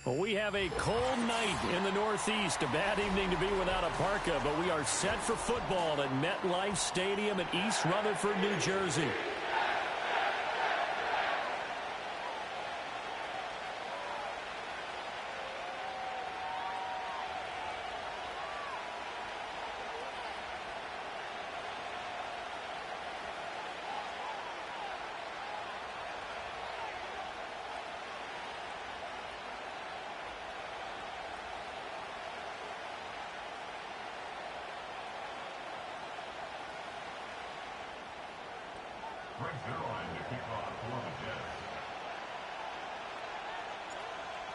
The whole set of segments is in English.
Well, we have a cold night in the Northeast. A bad evening to be without a parka, but we are set for football at MetLife Stadium in East Rutherford, New Jersey.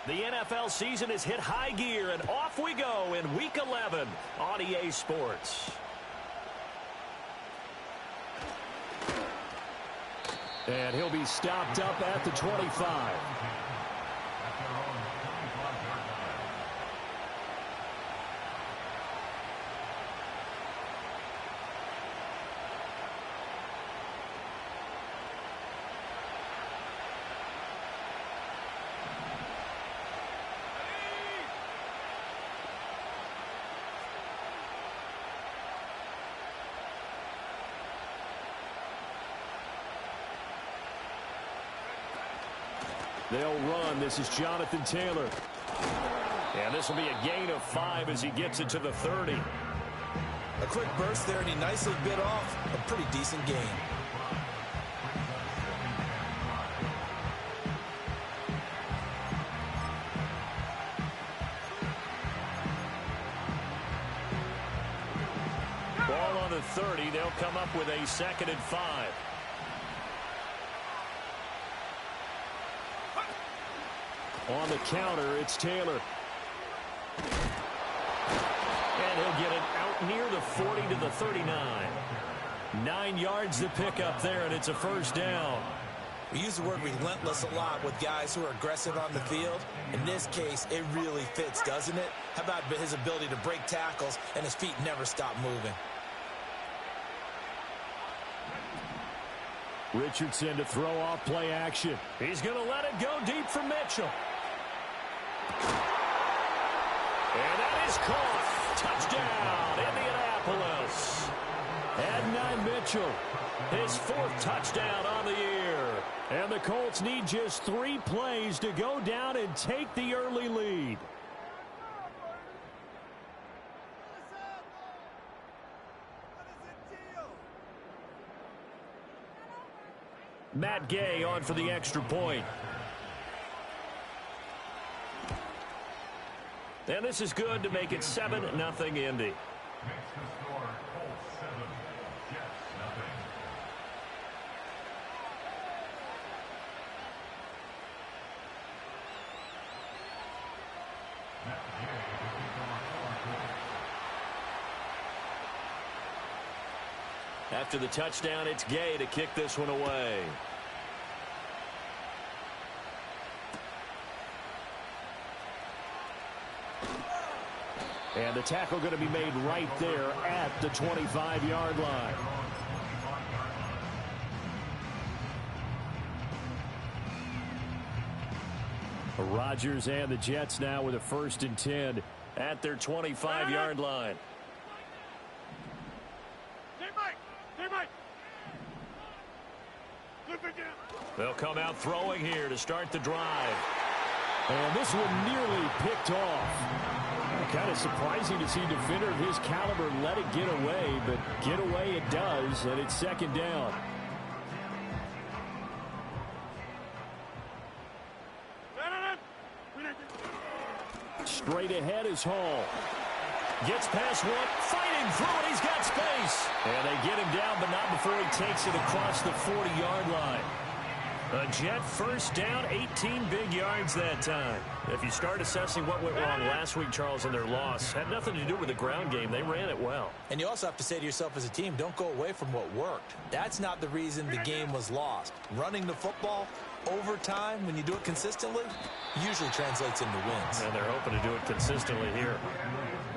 The NFL season has hit high gear, and off we go in Week 11 on EA Sports. And he'll be stopped up at the 25. They'll run. This is Jonathan Taylor. And this will be a gain of 5 as he gets it to the 30. A quick burst there, and he nicely bit off a pretty decent gain. Ball on the 30. They'll come up with a 2nd and 5. On the counter, it's Taylor. And he'll get it out near the 40 to the 39. 9 yards to pick up there, and it's a first down. We use the word relentless a lot with guys who are aggressive on the field. In this case, it really fits, doesn't it? How about his ability to break tackles and his feet never stop moving? Richardson to throw off play action. He's going to let it go deep for Mitchell. And that is caught. Touchdown, Indianapolis. Adonai Mitchell, his 4th touchdown on the year. And the Colts need just 3 plays to go down and take the early lead. Matt Gay on for the extra point. And this is good to make it 7-0 Indy. After the touchdown, it's Gay to kick this one away. And the tackle going to be made right there at the 25-yard line. Rodgers and the Jets now with a 1st and 10 at their 25-yard line. They'll come out throwing here to start the drive. And this one nearly picked off. Kind of surprising to see a defender of his caliber let it get away, but get away it does, and it's 2nd down. Straight ahead is Hall. Gets past one, fighting through it, he's got space. And they get him down, but not before he takes it across the 40-yard line. A Jet 1st down, 18 big yards that time. If you start assessing what went wrong last week, Charles, in their loss, had nothing to do with the ground game. They ran it well. And you also have to say to yourself as a team, don't go away from what worked. That's not the reason the game was lost. Running the football over time, when you do it consistently, usually translates into wins. And they're hoping to do it consistently here.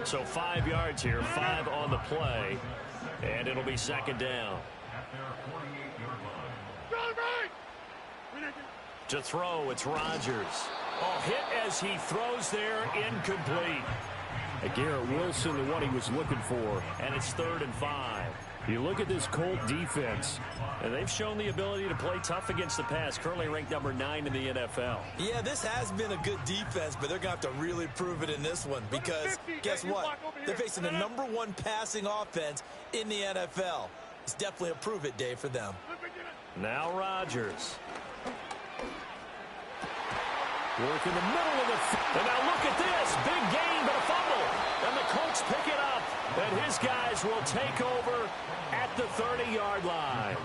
So 5 yards here, 5 on the play, and it'll be 2nd down. To throw, it's Rodgers. Oh, hit as he throws there, incomplete. Garrett Wilson, the one he was looking for, and it's 3rd and 5. You look at this Colt defense, and they've shown the ability to play tough against the pass, currently ranked number 9 in the NFL. Yeah, this has been a good defense, but they're going to have to really prove it in this one because guess what? They're facing the number 1 passing offense in the NFL. It's definitely a prove-it day for them. Now Rodgers. Work in the middle of the and now look at this. Big gain, but a fumble. And the Colts pick it up. And his guys will take over at the 30-yard line.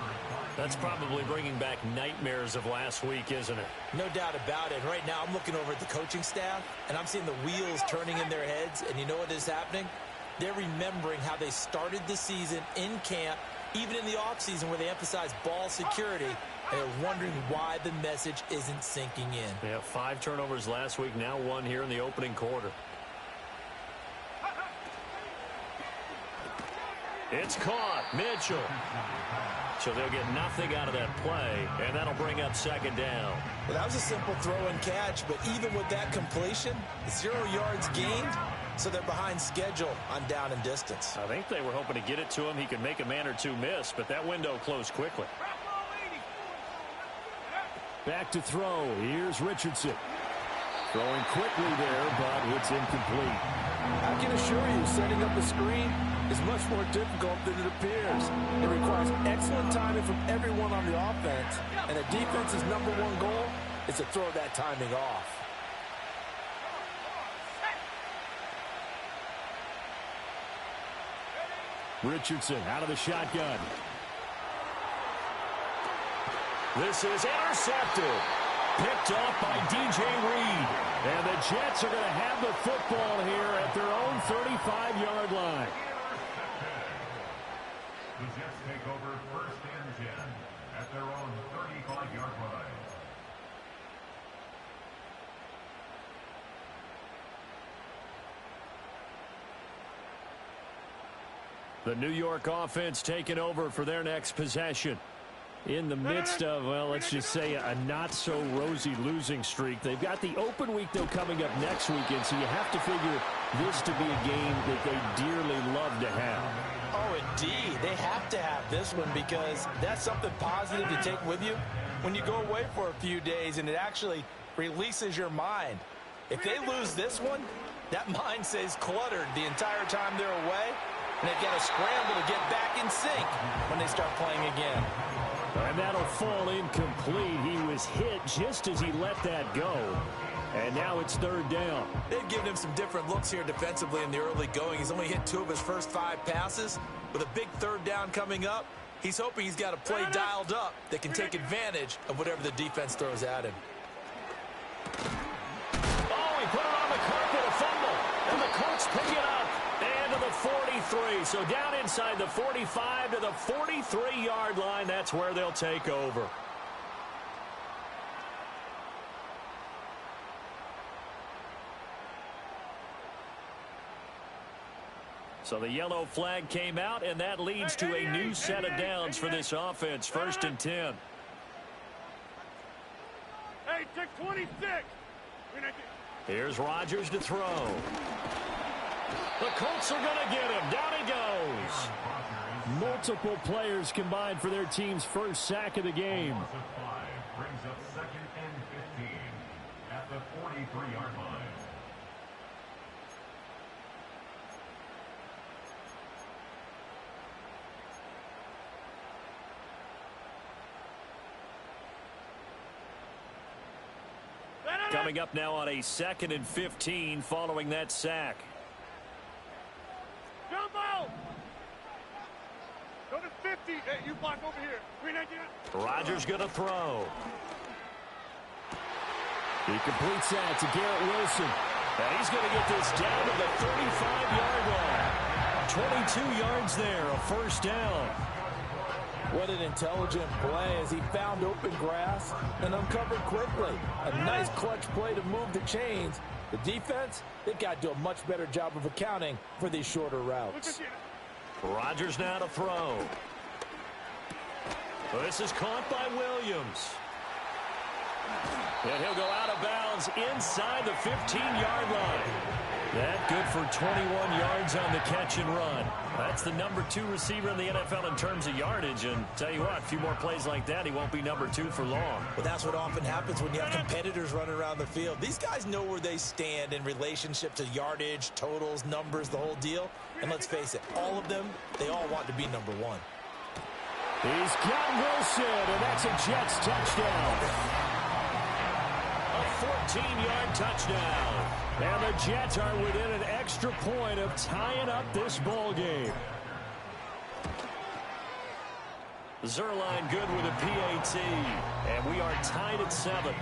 That's probably bringing back nightmares of last week, isn't it? No doubt about it. Right now I'm looking over at the coaching staff, and I'm seeing the wheels turning in their heads. And you know what is happening? They're remembering how they started the season in camp, even in the offseason where they emphasized ball security. They're wondering why the message isn't sinking in. Yeah, 5 turnovers last week, now 1 here in the opening quarter. It's caught. Mitchell. So they'll get nothing out of that play, and that'll bring up 2nd down. Well, that was a simple throw and catch, but even with that completion, 0 yards gained, so they're behind schedule on down and distance. I think they were hoping to get it to him. He could make a man or two miss, but that window closed quickly. Back to throw. Here's Richardson. Throwing quickly there, but it's incomplete. I can assure you, setting up a screen is much more difficult than it appears. It requires excellent timing from everyone on the offense, and the defense's number 1 goal is to throw that timing off. Richardson out of the shotgun. This is intercepted. Picked off by DJ Reed. And the Jets are going to have the football here at their own 35-yard line. The Jets take over 1st and 10 at their own 35-yard line. The New York offense taking over for their next possession. In the midst of, well, let's just say a not-so-rosy losing streak. They've got the open week, though, coming up next weekend, so you have to figure this to be a game that they dearly love to have. Oh, indeed. They have to have this one because that's something positive to take with you when you go away for a few days, and it actually releases your mind. If they lose this one, that mind stays cluttered the entire time they're away, and they've got to scramble to get back in sync when they start playing again. And that'll fall incomplete. He was hit just as he let that go. And now it's 3rd down. They've given him some different looks here defensively in the early going. He's only hit 2 of his first 5 passes. With a big 3rd down coming up, he's hoping he's got a play dialed up that can take advantage of whatever the defense throws at him. Oh, he put it on the carpet, a fumble. And the Colts pick it up. And to the 43. So down inside the 45 to the 43-yard line. That's where they'll take over. So the yellow flag came out, and that leads to a new set of downs for this offense. 1st and 10. Hey, take 26. Here's Rodgers to throw. The Colts are going to get him. Down he goes. Multiple players combined for their team's first sack of the game. Brings up 2nd and 15 at the 43-yard line. Coming up now on a 2nd and 15 following that sack. Jump out! Go to 50. Hey, you block over here. Rodgers going to throw. He completes that to Garrett Wilson. And he's going to get this down to the 35-yard line. 22 yards there, a 1st down. What an intelligent play as he found open grass and uncovered quickly. A nice clutch play to move the chains. The defense, they've got to do a much better job of accounting for these shorter routes. Rodgers now to throw. Well, this is caught by Williams. And he'll go out of bounds inside the 15-yard line. That good for 21 yards on the catch and run. That's the number 2 receiver in the NFL in terms of yardage. And tell you what, a few more plays like that, he won't be number 2 for long. Well, that's what often happens when you have competitors running around the field. These guys know where they stand in relationship to yardage, totals, numbers, the whole deal. And let's face it, all of them, they all want to be number 1. He's got Wilson, and that's a Jets touchdown. A 14-yard touchdown. And the Jets are within an extra point of tying up this ball game. Zerline good with a PAT, and we are tied at 7.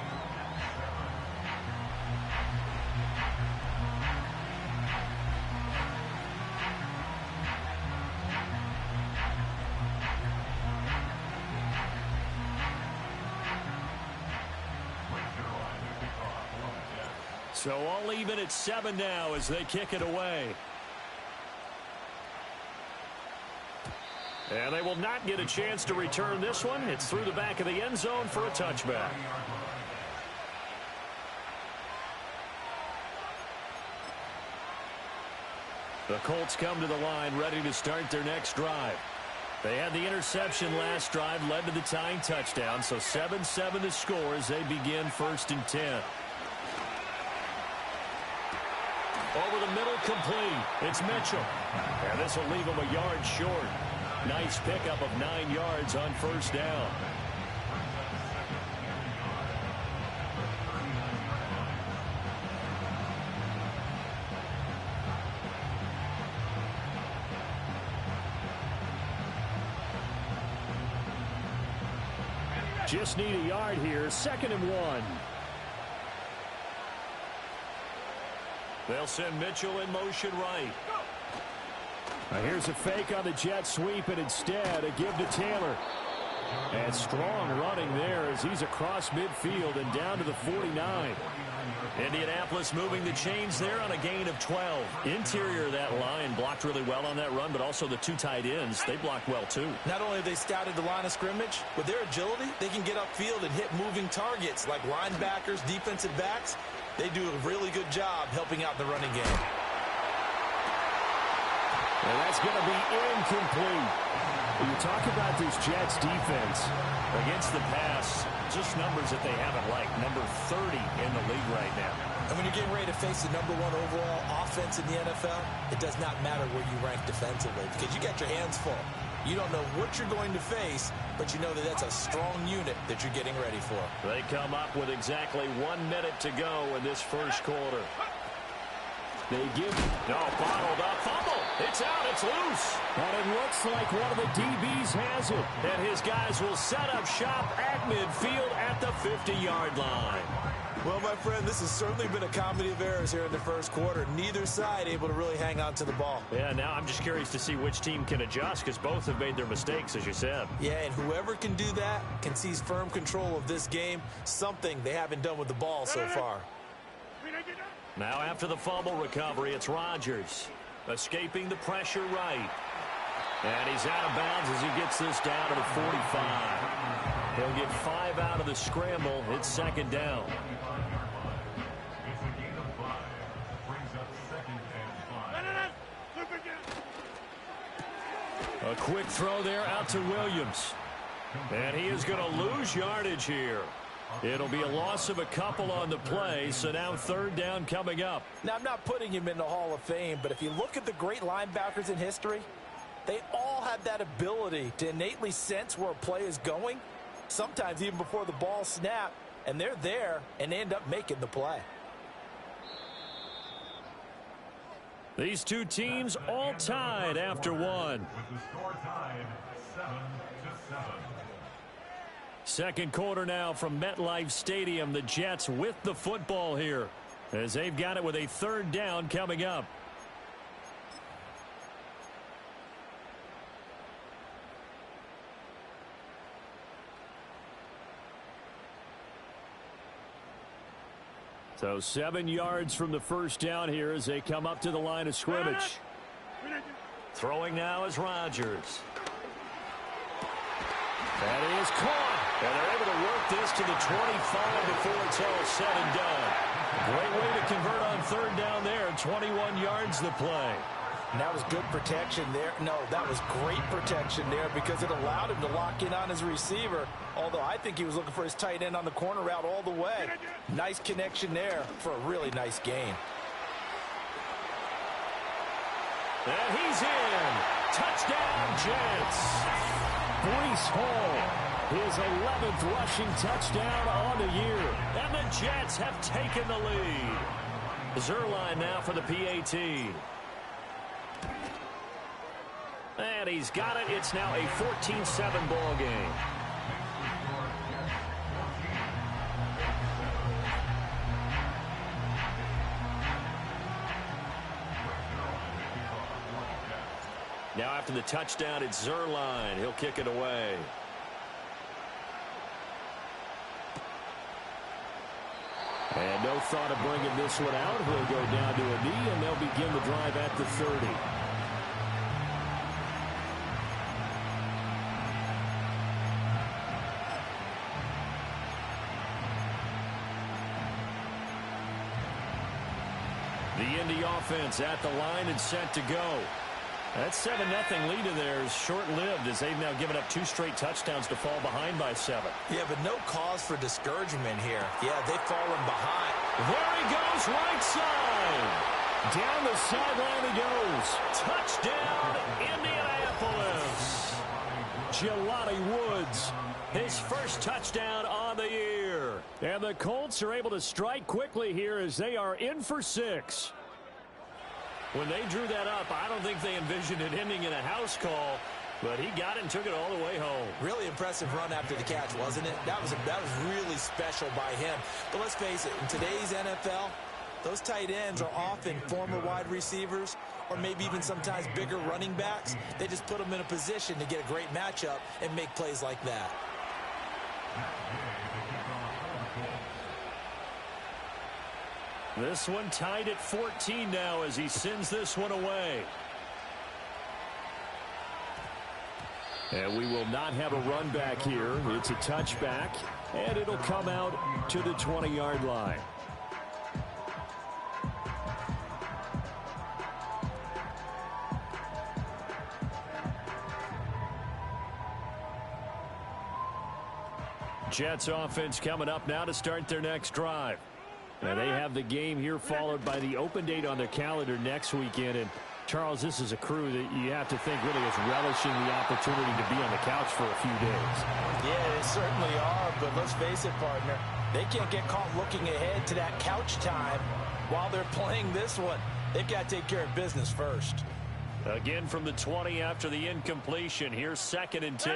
So all even at 7 now as they kick it away. And they will not get a chance to return this one. It's through the back of the end zone for a touchback. The Colts come to the line ready to start their next drive. They had the interception last drive, led to the tying touchdown. So 7-7 to score as they begin 1st and 10. Over the middle, complete. It's Mitchell. And this will leave him a yard short. Nice pickup of 9 yards on 1st down. Just need a yard here. 2nd and 1. They'll send Mitchell in motion right. Now here's a fake on the jet sweep, and instead a give to Taylor. And strong running there as he's across midfield and down to the 49. Indianapolis moving the chains there on a gain of 12. Interior of that line blocked really well on that run, but also the 2 tight ends, they blocked well too. Not only have they scouted the line of scrimmage, with their agility, they can get upfield and hit moving targets like linebackers, defensive backs. They do a really good job helping out the running game. And that's going to be incomplete. When you talk about this Jets defense against the pass, just numbers that they haven't liked. Number 30 in the league right now. And when you're getting ready to face the number 1 overall offense in the NFL, it does not matter where you rank defensively because you got your hands full. You don't know what you're going to face, but you know that that's a strong unit that you're getting ready for. They come up with exactly 1 minute to go in this first quarter. They give bottled up fumble. It's out. It's loose. And it looks like one of the DBs has it. And his guys will set up shop at midfield at the 50-yard line. Well, my friend, this has certainly been a comedy of errors here in the first quarter. Neither side able to really hang on to the ball. Yeah, now I'm just curious to see which team can adjust because both have made their mistakes, as you said. Yeah, and whoever can do that can seize firm control of this game, something they haven't done with the ball so far. Now after the fumble recovery, it's Rodgers escaping the pressure right. And he's out of bounds as he gets this down to the 45. He'll get 5 out of the scramble. It's 2nd down. A quick throw there out to Williams. And he is going to lose yardage here. It'll be a loss of a couple on the play, so now 3rd down coming up. Now, I'm not putting him in the Hall of Fame, but if you look at the great linebackers in history, they all have that ability to innately sense where a play is going, sometimes even before the ball snapped, and they're there and end up making the play. These two teams all tied after 1. With the score tied 7-7. 2nd quarter now from MetLife Stadium. The Jets with the football here as they've got it with a 3rd down coming up. So 7 yards from the 1st down here as they come up to the line of scrimmage. Throwing now is Rodgers. That is caught. And they're able to work this to the 25 before it's all said and done. Great way to convert on third down there. 21 yards the play. And that was good protection there. No, that was great protection there because it allowed him to lock in on his receiver. Although I think he was looking for his tight end on the corner route all the way. Nice connection there for a really nice gain. And he's in. Touchdown, Jets. Breece Hall, his 11th rushing touchdown on the year. And the Jets have taken the lead. Zerline now for the PAT. And he's got it. It's now a 14-7 ball game. Now after the touchdown, it's Zerline. He'll kick it away. And no thought of bringing this one out. He'll go down to a knee, and they'll begin the drive at the 30. The Indy offense at the line and set to go. That 7-0 lead of theirs short-lived as they've now given up 2 straight touchdowns to fall behind by 7. Yeah, but no cause for discouragement here. Yeah, they've fallen behind. There he goes, right side. Down the sideline he goes. Touchdown, Indianapolis. Jelani Woods, his first touchdown on the year. And the Colts are able to strike quickly here as they are in for 6. When they drew that up, I don't think they envisioned it ending in a house call, but he got it and took it all the way home. Really impressive run after the catch, wasn't it? That was really special by him. But let's face it, in today's NFL, those tight ends are often former wide receivers or maybe even sometimes bigger running backs. They just put them in a position to get a great matchup and make plays like that. This one tied at 14 now as he sends this one away. And we will not have a run back here. It's a touchback, and it'll come out to the 20-yard line. Jets offense coming up now to start their next drive. And they have the game here followed by the open date on their calendar next weekend. And, Charles, this is a crew that you have to think really is relishing the opportunity to be on the couch for a few days. Yeah, they certainly are, but let's face it, partner. They can't get caught looking ahead to that couch time while they're playing this one. They've got to take care of business first. Again from the 20 after the incompletion. Here's 2nd and 10.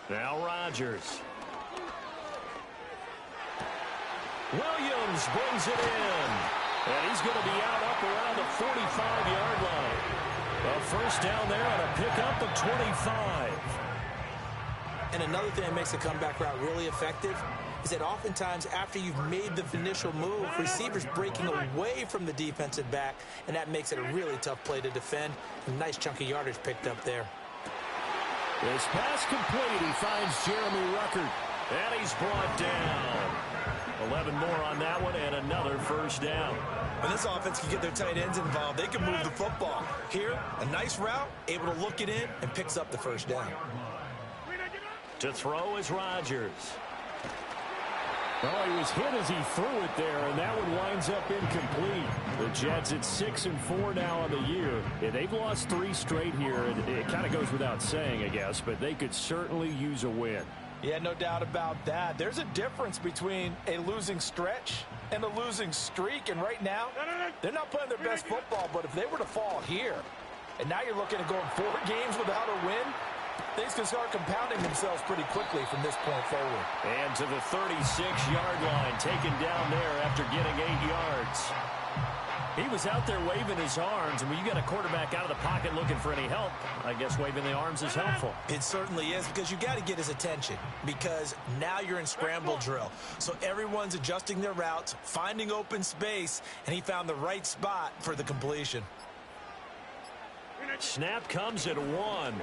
Now Rodgers. Williams brings it in. And he's going to be out up around the 45-yard line. A first down there on a pickup of 25. And another thing that makes the comeback route really effective is that oftentimes after you've made the initial move, receivers breaking away from the defensive back, and that makes it a really tough play to defend. A nice chunk of yardage picked up there. This pass complete. He finds Jeremy Ruckert. And he's brought down. 11 more on that one and another first down. When this offense can get their tight ends involved, they can move the football. Here, a nice route, able to look it in, and picks up the first down. To throw is Rodgers. Oh, he was hit as he threw it there, and that one winds up incomplete. The Jets at 6-4 now on the year. Yeah, they've lost 3 straight here, and it kind of goes without saying, I guess, but they could certainly use a win. Yeah, no doubt about that. There's a difference between a losing stretch and a losing streak, and right now, they're not playing their best football, but if they were to fall here, and now you're looking at going 4 games without a win, things can start compounding themselves pretty quickly from this point forward. And to the 36-yard line, taken down there after getting 8 yards. He was out there waving his arms, and when you got a quarterback out of the pocket looking for any help, I guess waving the arms is helpful. It certainly is, because you got to get his attention, because now you're in scramble drill. So everyone's adjusting their routes, finding open space, and he found the right spot for the completion. Snap comes at 1.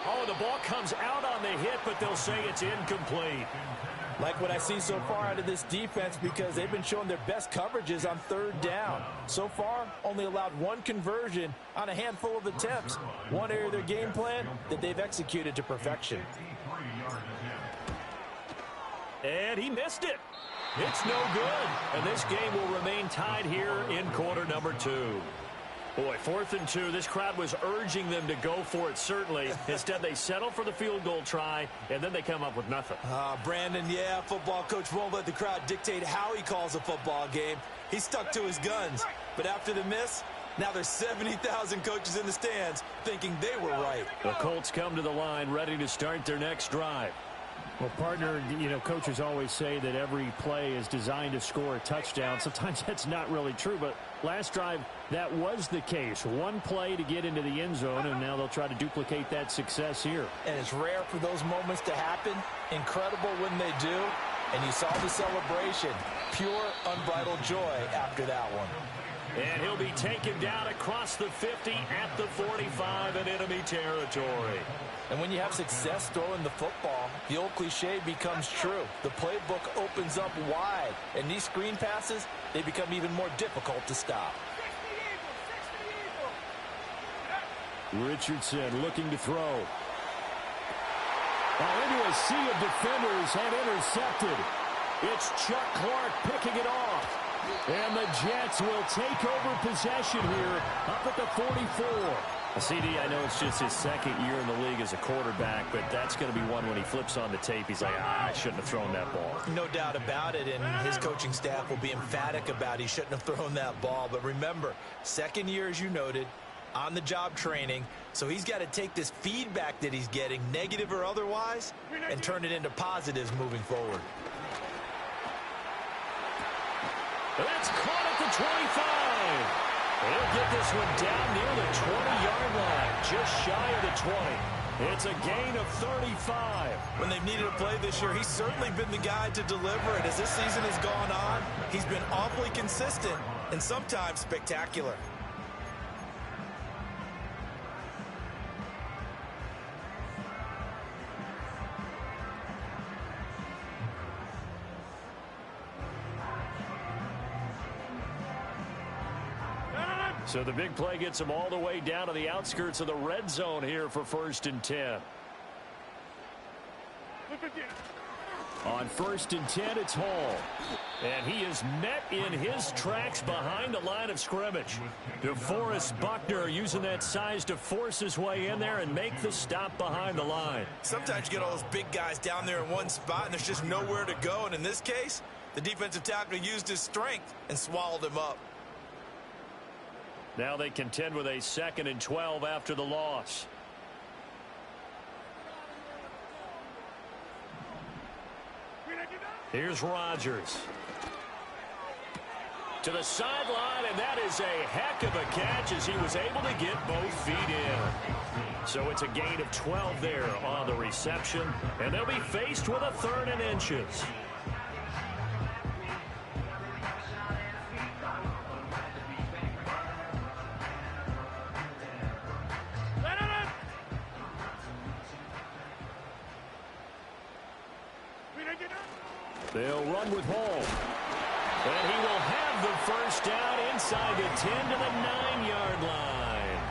Oh, the ball comes out on the hit, but they'll say it's incomplete. Like what I see so far out of this defense because they've been showing their best coverages on third down. So far, only allowed one conversion on a handful of attempts. One area of their game plan that they've executed to perfection. And he missed it. It's no good. And this game will remain tied here in quarter number 2. Boy, 4th and 2. This crowd was urging them to go for it, certainly. Instead, they settle for the field goal try, and then they come up with nothing. Brandon, yeah, football coach won't let the crowd dictate how he calls a football game. He stuck to his guns. But after the miss, now there's 70,000 coaches in the stands thinking they were right. The Colts come to the line, ready to start their next drive. Well, partner, coaches always say that every play is designed to score a touchdown. Sometimes that's not really true, but last drive, that was the case. One play to get into the end zone, and now they'll try to duplicate that success here. And it's rare for those moments to happen. Incredible when they do. And you saw the celebration. Pure, unbridled joy after that one. And he'll be taken down across the 50 at the 45 in enemy territory. And when you have success throwing the football, the old cliche becomes true. The playbook opens up wide. And these screen passes, they become even more difficult to stop. Richardson looking to throw. Into a sea of defenders and intercepted. It's Chuck Clark picking it off. And the Jets will take over possession here up at the 44. CD, I know it's just his second year in the league as a quarterback, but that's going to be one when he flips on the tape. He's like, I shouldn't have thrown that ball. No doubt about it, and his coaching staff will be emphatic about he shouldn't have thrown that ball. But remember, second year, as you noted, on-the-job training, so he's got to take this feedback that he's getting, negative or otherwise, and turn it into positives moving forward. That's caught at the 25. He'll get this one down near the 20-yard line, just shy of the 20. It's a gain of 35. When they've needed a play this year, he's certainly been the guy to deliver it. As this season has gone on, he's been awfully consistent and sometimes spectacular. So the big play gets him all the way down to the outskirts of the red zone here for 1st and 10. On 1st and 10, it's Hall. And he is met in his tracks behind the line of scrimmage. DeForest Buckner using that size to force his way in there and make the stop behind the line. Sometimes you get all those big guys down there in one spot and there's just nowhere to go. And in this case, the defensive tackle used his strength and swallowed him up. Now they contend with a 2nd and 12 after the loss. Here's Rodgers. To the sideline, and that is a heck of a catch as he was able to get both feet in. So it's a gain of 12 there on the reception, and they'll be faced with a 3rd and inches. They'll run with Hall. And he will have the 1st down inside the 10 to the 9-yard line.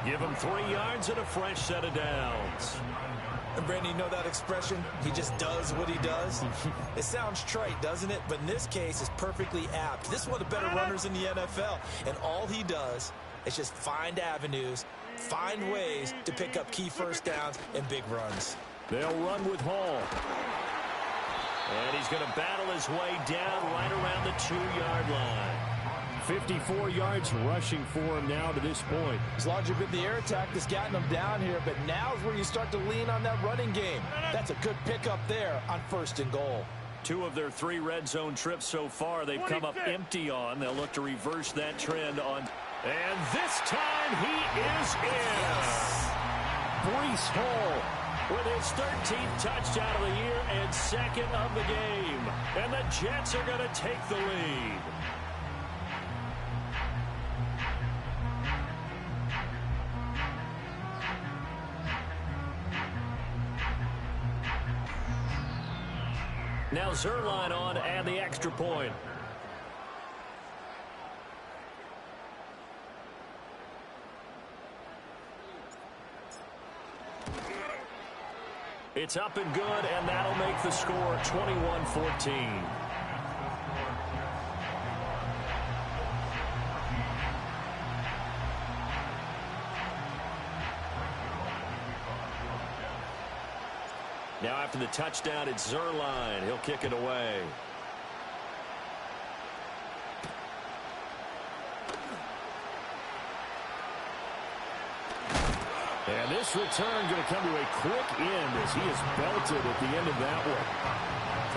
Give him 3 yards and a fresh set of downs. And Brandon, you know that expression? He just does what he does. It sounds trite, doesn't it? But in this case, it's perfectly apt. This is one of the better runners in the NFL. And all he does is just find avenues, find ways to pick up key 1st downs and big runs. They'll run with Hall. And he's going to battle his way down right around the 2-yard line. 54 yards rushing for him now to this point. It's largely been the air attack that's gotten him down here, but now's where you start to lean on that running game. That's a good pickup there on 1st and goal. 2 of their 3 red zone trips so far they've come up empty on. They'll look to reverse that trend on. And this time he is in. Breece Hall with his 13th touchdown of the year and 2nd of the game. And the Jets are going to take the lead. Now Zerline on and the extra point. It's up and good, and that'll make the score 21-14. Now after the touchdown, it's Zerline. He'll kick it away. And this return going to come to a quick end as he is belted at the end of that one.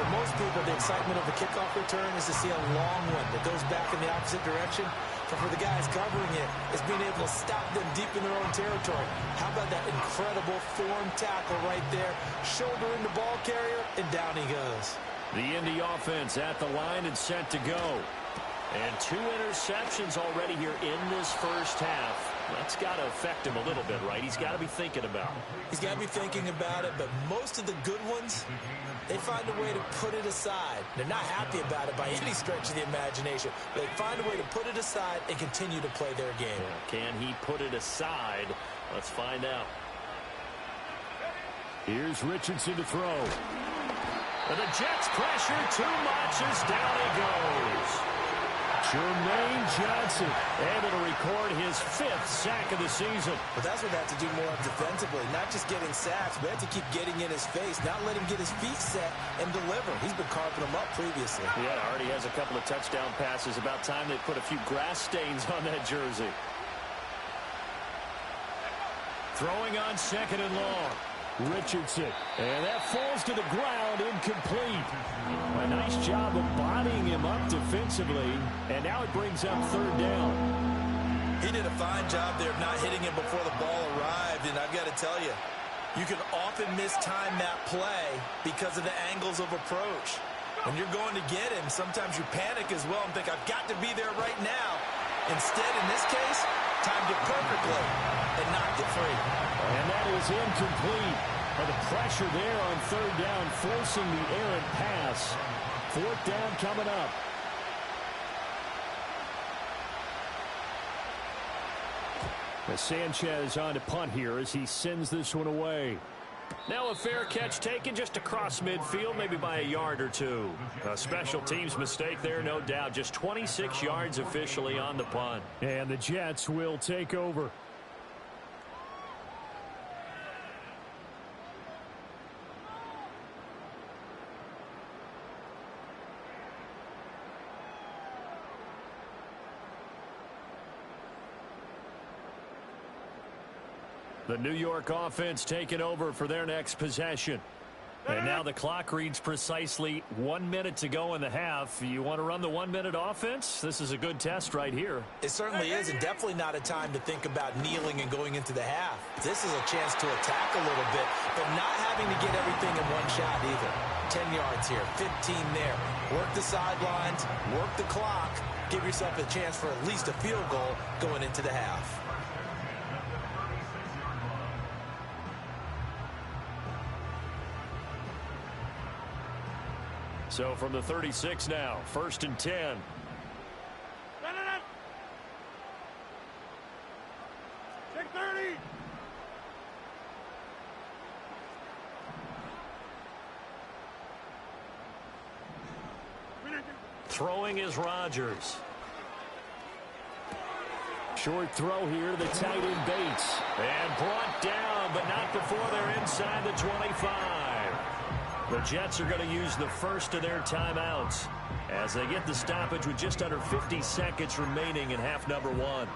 For most people, the excitement of the kickoff return is to see a long one that goes back in the opposite direction. But for the guys covering it, is being able to stop them deep in their own territory. How about that incredible form tackle right there? Shoulder in the ball carrier, and down he goes. The Indy offense at the line and set to go. And 2 interceptions already here in this first half. That's got to affect him a little bit, right? He's got to be thinking about it. He's got to be thinking about it, but most of the good ones, they find a way to put it aside. They're not happy about it by any stretch of the imagination. They find a way to put it aside and continue to play their game. Can he put it aside? Let's find out. Here's Richardson to throw. And the Jets pressure too much as down he goes. Jermaine Johnson able to record his 5th sack of the season. But that's what they have to do more of defensively. Not just getting sacks, but have to keep getting in his face. Not let him get his feet set and deliver. He's been carving them up previously. Yeah, already has a couple of touchdown passes. About time they put a few grass stains on that jersey. Throwing on 2nd and long. Richardson. And that falls to the ground, incomplete. A nice job of bodying him up defensively. And now it brings up 3rd down. He did a fine job there of not hitting him before the ball arrived. And I've got to tell you, you can often mistime that play because of the angles of approach. When you're going to get him, sometimes you panic as well and think, I've got to be there right now. Instead, in this case, timed it perfectly and knocked it free. And that is incomplete. But the pressure there on 3rd down, forcing the errant pass. 4th down coming up. As Sanchez on to punt here as he sends this one away. Now a fair catch taken just across midfield, maybe by a yard or two. A special teams mistake there, no doubt. Just 26 yards officially on the punt. And the Jets will take over. The New York offense taking over for their next possession. And now the clock reads precisely 1 minute to go in the half. You want to run the 1 minute offense? This is a good test right here. It certainly is, and definitely not a time to think about kneeling and going into the half. This is a chance to attack a little bit, but not having to get everything in one shot either. 10 yards here, 15 there. Work the sidelines, work the clock, give yourself a chance for at least a field goal going into the half. So from the 36 now, 1st and 10. Take 30. Throwing is Rodgers. Short throw here to the tight end Bates. And brought down, but not before they're inside the 25. The Jets are going to use the first of their timeouts as they get the stoppage with just under 50 seconds remaining in half number 1.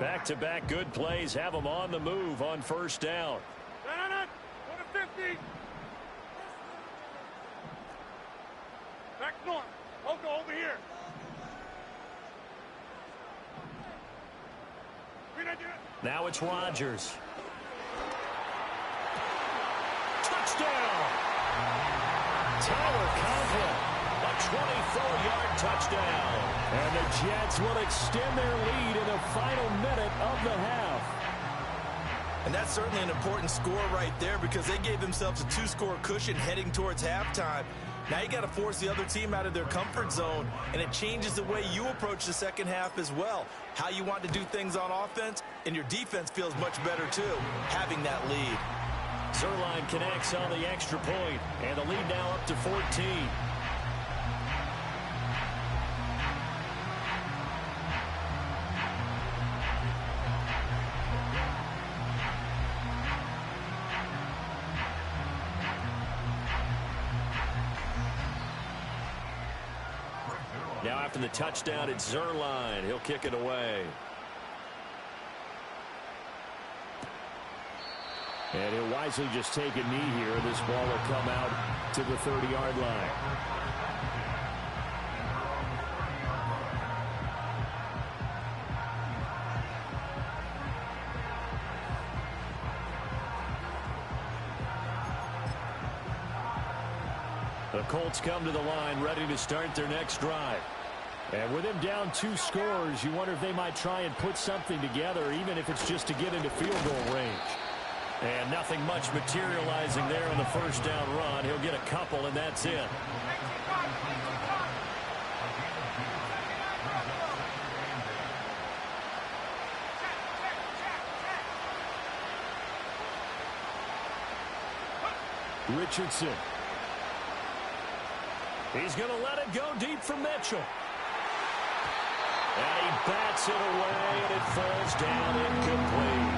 Back-to-back good plays have them on the move on 1st down. Go to 50. Back north. Logo over here. Now it's Rodgers. Touchdown! Tyler Conklin, a 24-yard touchdown. And the Jets will extend their lead in the final minute of the half. And that's certainly an important score right there because they gave themselves a 2-score cushion heading towards halftime. Now you got to force the other team out of their comfort zone, and it changes the way you approach the second half as well. How you want to do things on offense, and your defense feels much better too, having that lead. Zerline connects on the extra point, and the lead now up to 14. Now after the touchdown, it's Zerline. He'll kick it away. And he'll wisely just take a knee here. This ball will come out to the 30-yard line. The Colts come to the line, ready to start their next drive. And with him down 2 scores, you wonder if they might try and put something together, even if it's just to get into field goal range. And nothing much materializing there on the first down run. He'll get a couple, and that's it. Richardson. He's going to let it go deep for Mitchell. And he bats it away, and it falls down incomplete.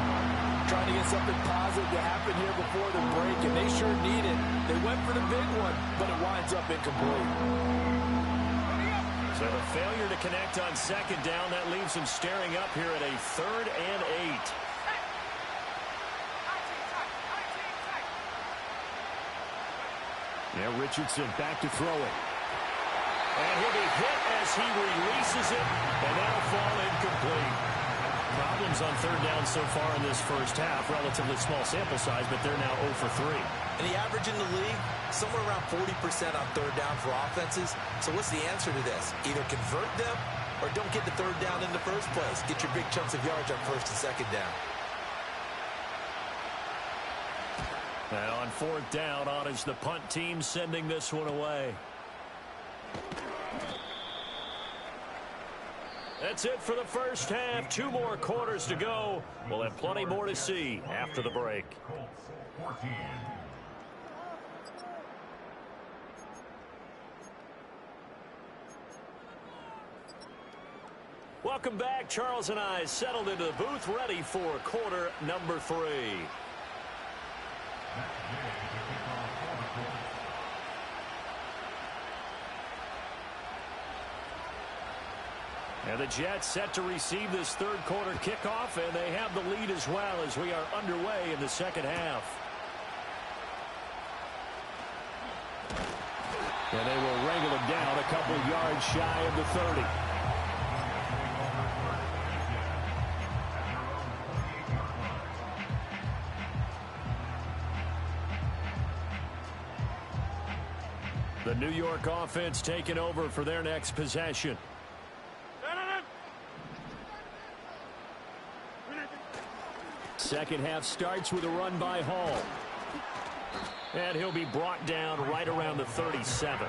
Trying to get something positive to happen here before the break, and they sure need it. They went for the big one, but it winds up incomplete. So the failure to connect on second down, that leaves him staring up here at a 3rd and 8. Yeah, Richardson back to throw it. And he'll be hit as he releases it, and that'll fall incomplete. Problems on 3rd down so far in this first half. Relatively small sample size, but they're now 0 for 3. And the average in the league, somewhere around 40% on 3rd down for offenses. So what's the answer to this? Either convert them or don't get the 3rd down in the first place. Get your big chunks of yards on 1st and 2nd down. And on 4th down, on is the punt team sending this one away. That's it for the first half. 2 more quarters to go. We'll have plenty more to see after the break. Welcome back. Charles and I settled into the booth, ready for quarter number 3. And the Jets set to receive this 3rd quarter kickoff, and they have the lead as well as we are underway in the second half. And they will wrangle him down a couple yards shy of the 30. The New York offense taking over for their next possession. Second half starts with a run by Hall. And he'll be brought down right around the 37.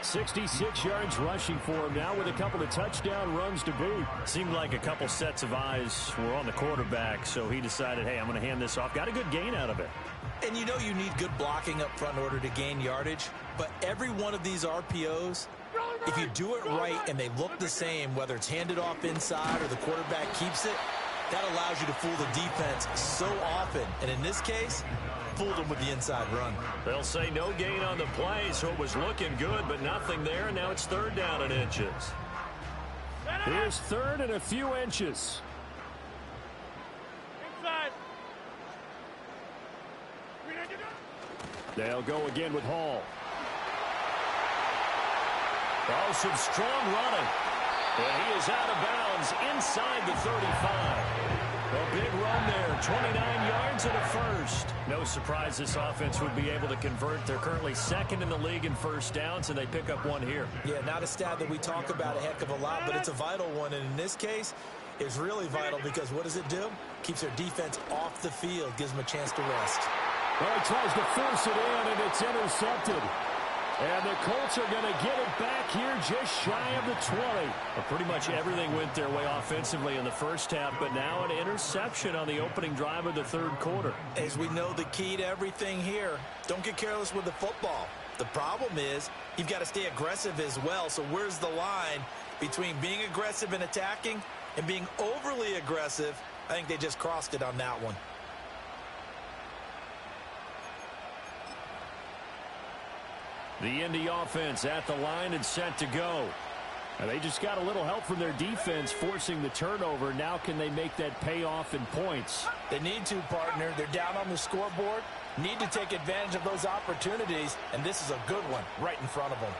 66 yards rushing for him now with a couple of touchdown runs to boot. Seemed like a couple sets of eyes were on the quarterback, so he decided, hey, I'm going to hand this off. Got a good gain out of it. And you know you need good blocking up front in order to gain yardage, but every one of these RPOs, if you do it right and they look the same, whether it's handed off inside or the quarterback keeps it, that allows you to fool the defense so often. And in this case, fooled them with the inside run. They'll say no gain on the play, so it was looking good, but nothing there. And now it's 3rd down and inches. Here's 3rd and a few inches. Inside. They'll go again with Hall. Oh, some strong running. And he is out of bounds inside the 35. A big run there, 29 yards and a first. No surprise this offense would be able to convert. They're currently second in the league in first downs, and they pick up one here. Yeah, not a stat that we talk about a heck of a lot, but it's a vital one. And in this case, it's really vital because what does it do? Keeps their defense off the field, gives them a chance to rest. Well, he tries to force it in, and it's intercepted. And the Colts are going to get it back here just shy of the 20. Well, pretty much everything went their way offensively in the first half, but now an interception on the opening drive of the third quarter. As we know, the key to everything here, don't get careless with the football. The problem is you've got to stay aggressive as well. So where's the line between being aggressive and attacking and being overly aggressive? I think they just crossed it on that one. The Indy offense at the line and set to go. And they just got a little help from their defense forcing the turnover. Now can they make that pay off in points? They need to, partner. They're down on the scoreboard. Need to take advantage of those opportunities, and this is a good one right in front of them.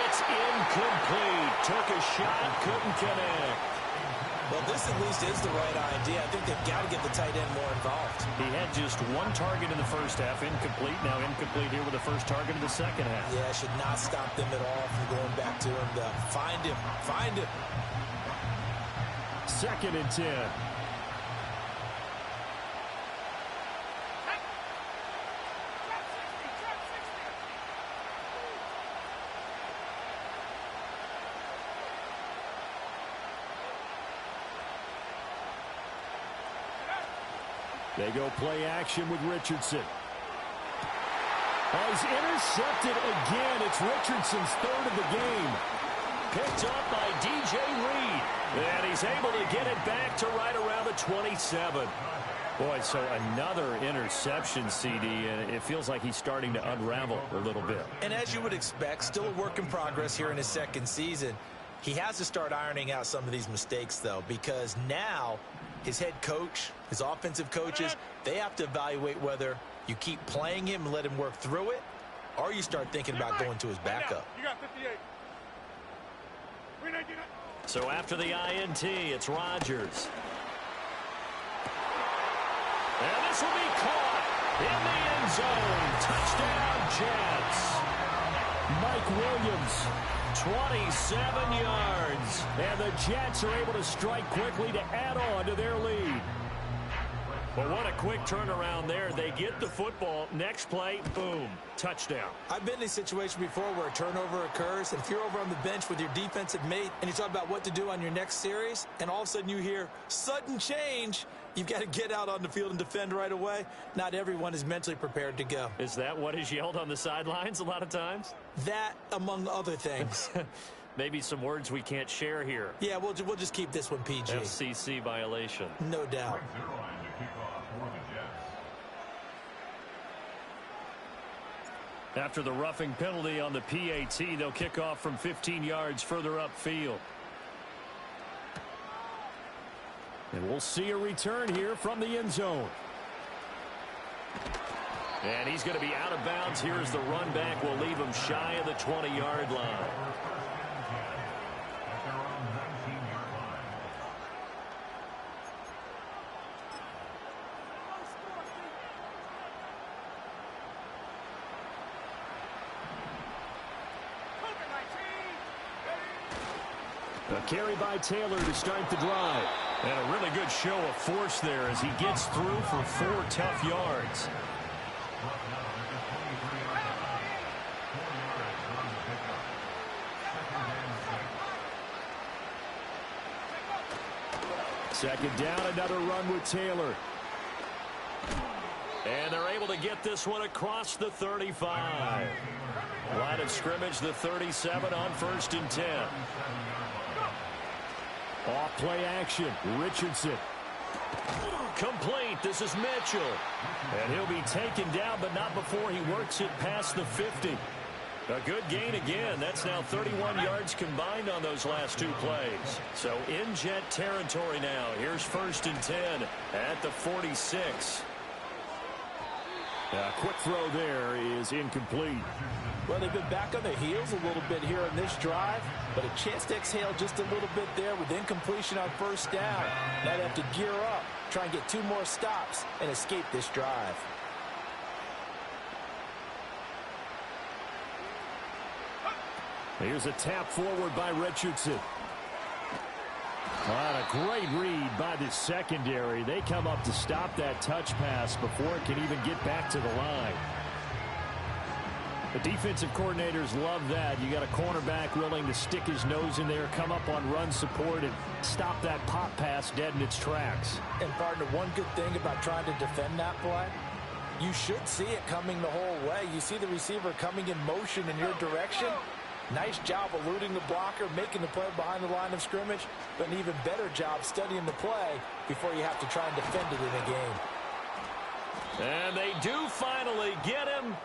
It's incomplete. Took a shot, couldn't connect. Well, this at least is the right idea. I think they've got to get the tight end more involved. He had just one target in the first half, incomplete. Now incomplete here with the first target of the second half. Yeah, should not stop them at all from going back to him. Find him. Find him. 2nd and 10. They go play action with Richardson. He's intercepted again. It's Richardson's 3rd of the game. Picked up by DJ Reed. And he's able to get it back to right around the 27. Boy, so another interception, CD, and it feels like he's starting to unravel a little bit. And as you would expect, still a work in progress here in his second season. He has to start ironing out some of these mistakes, though, because now his head coach, his offensive coaches, they have to evaluate whether you keep playing him and let him work through it, or you start thinking about going to his backup. You got 58. So after the INT, it's Rodgers. And this will be caught in the end zone. Touchdown, Jets. Mike Williams, 27 yards. and the Jets are able to strike quickly to add on to their lead. But what a quick turnaround there. They get the football. Next play, boom, touchdown. I've been in a situation before where a turnover occurs, and if you're over on the bench with your defensive mate and you talk about what to do on your next series, and all of a sudden you hear sudden change, you've got to get out on the field and defend right away. Not everyone is mentally prepared to go. Is that what is yelled on the sidelines a lot of times? That, among other things. Maybe some words we can't share here. Yeah, we'll just keep this one PG. FCC violation. No doubt. After the roughing penalty on the PAT, they'll kick off from 15 yards further upfield. And we'll see a return here from the end zone. And he's going to be out of bounds. Here's the run back. Will leave him shy of the 20-yard line. A carry by Taylor to start the drive. And a really good show of force there as he gets through for 4 tough yards. Second down, another run with Taylor. And they're able to get this one across the 35. Line of scrimmage, the 37 on 1st and 10. Off play action, Richardson. Complete. This is Mitchell. And he'll be taken down, but not before he works it past the 50. A good gain again. That's now 31 yards combined on those last 2 plays. So in Jet territory now. Here's 1st and 10 at the 46. Quick throw there is incomplete. Well, they've been back on their heels a little bit here in this drive, but a chance to exhale just a little bit there with incompletion on first down. Now they have to gear up, try and get 2 more stops, and escape this drive. Here's a tap forward by Richardson. A great read by the secondary. They come up to stop that touch pass before it can even get back to the line. The defensive coordinators love that. You got a cornerback willing to stick his nose in there, come up on run support, and stop that pop pass dead in its tracks. And, partner, one good thing about trying to defend that play, you should see it coming the whole way. You see the receiver coming in motion in your direction. Nice job eluding the blocker, making the play behind the line of scrimmage, but an even better job studying the play before you have to try and defend it in a game. And they do finally get him,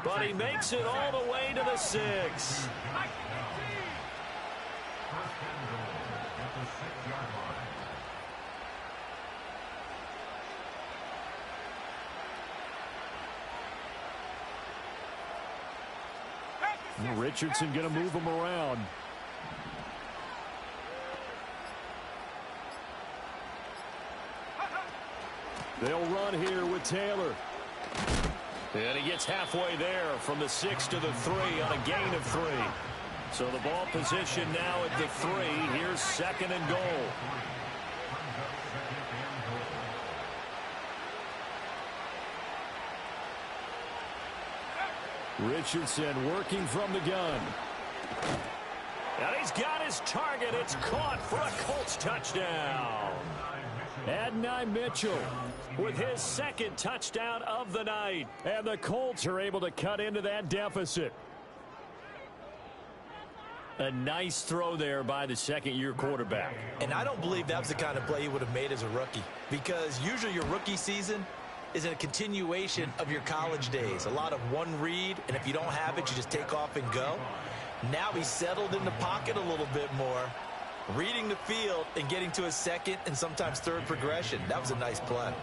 but he makes it all the way to the 6. First and goal at the 6-yard line. Richardson going to move him around. They'll run here with Taylor. And he gets halfway there from the 6 to the 3 on a gain of 3. So the ball position now at the 3. Here's 2nd and goal. Richardson working from the gun. And he's got his target. It's caught for a Colts touchdown. Adonai Mitchell with his 2nd touchdown of the night. And the Colts are able to cut into that deficit. A nice throw there by the 2nd-year quarterback. And I don't believe that was the kind of play he would have made as a rookie, because usually your rookie season is a continuation of your college days. A lot of one read, and if you don't have it, you just take off and go. Now he's settled in the pocket a little bit more, reading the field and getting to his 2nd and sometimes 3rd progression. That was a nice play.